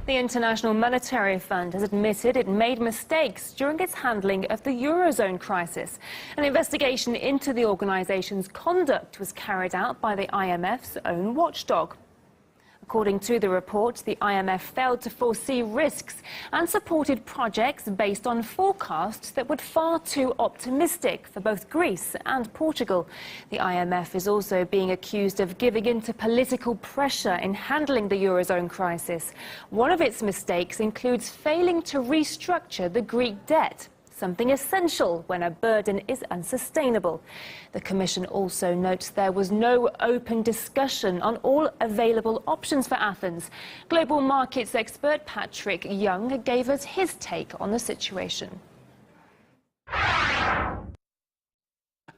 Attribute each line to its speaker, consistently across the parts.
Speaker 1: The International Monetary Fund has admitted it made mistakes during its handling of the Eurozone crisis. An investigation into the organisation's conduct was carried out by the IMF's own watchdog. According to the report, the IMF failed to foresee risks and supported projects based on forecasts that were far too optimistic for both Greece and Portugal. The IMF is also being accused of giving in to political pressure in handling the Eurozone crisis. One of its mistakes includes failing to restructure the Greek debt, something essential when a burden is unsustainable. The Commission also notes there was no open discussion on all available options for Athens. Global markets expert Patrick Young gave us his take on the situation.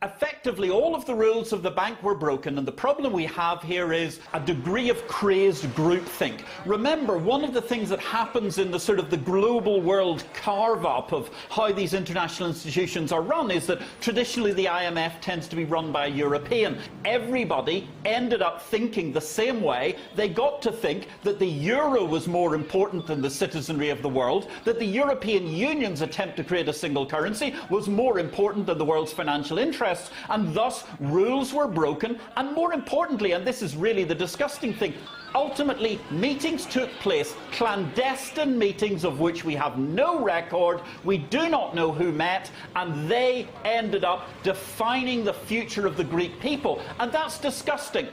Speaker 2: Effectively, all of the rules of the bank were broken, and the problem we have here is a degree of crazed groupthink. Remember, one of the things that happens in the sort of the global world carve-up of how these international institutions are run is that traditionally the IMF tends to be run by a European. Everybody ended up thinking the same way. They got to think that the euro was more important than the citizenry of the world, that the European Union's attempt to create a single currency was more important than the world's financial interests. And thus rules were broken, and more importantly, and this is really the disgusting thing, ultimately meetings took place, clandestine meetings of which we have no record, we do not know who met, and they ended up defining the future of the Greek people, and that's disgusting.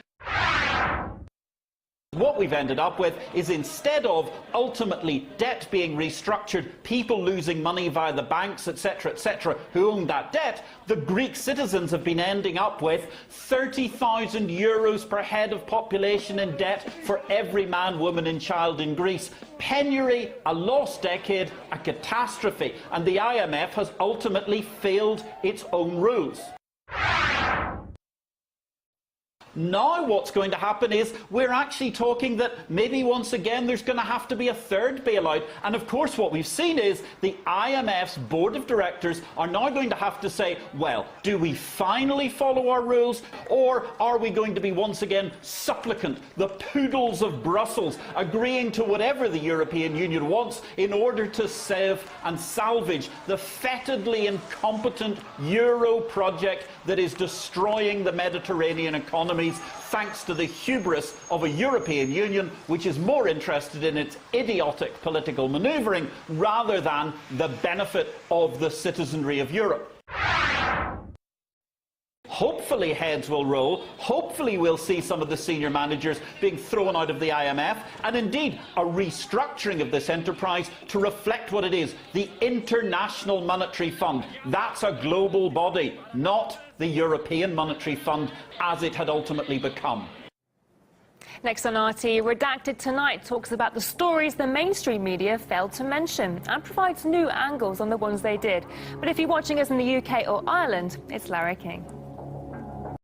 Speaker 2: What we've ended up with is, instead of ultimately debt being restructured, people losing money via the banks, etc., who owned that debt, the Greek citizens have been ending up with 30,000 euros per head of population in debt for every man, woman and child in Greece. Penury, a lost decade, a catastrophe, and the IMF has ultimately failed its own rules. Now what's going to happen is we're actually talking that maybe once again there's going to have to be a third bailout, and of course what we've seen is the IMF's board of directors are now going to have to say, well, do we finally follow our rules, or are we going to be once again supplicant, the poodles of Brussels, agreeing to whatever the European Union wants in order to save and salvage the fetidly incompetent euro project that is destroying the Mediterranean economy, thanks to the hubris of a European Union which is more interested in its idiotic political manoeuvring rather than the benefit of the citizenry of Europe. Hopefully heads will roll, hopefully we'll see some of the senior managers being thrown out of the IMF, and indeed a restructuring of this enterprise to reflect what it is, the International Monetary Fund. That's a global body, not the European Monetary Fund as it had ultimately become.
Speaker 1: Next on RT, Redacted Tonight talks about the stories the mainstream media failed to mention and provides new angles on the ones they did. But if you're watching us in the UK or Ireland, it's Lara King.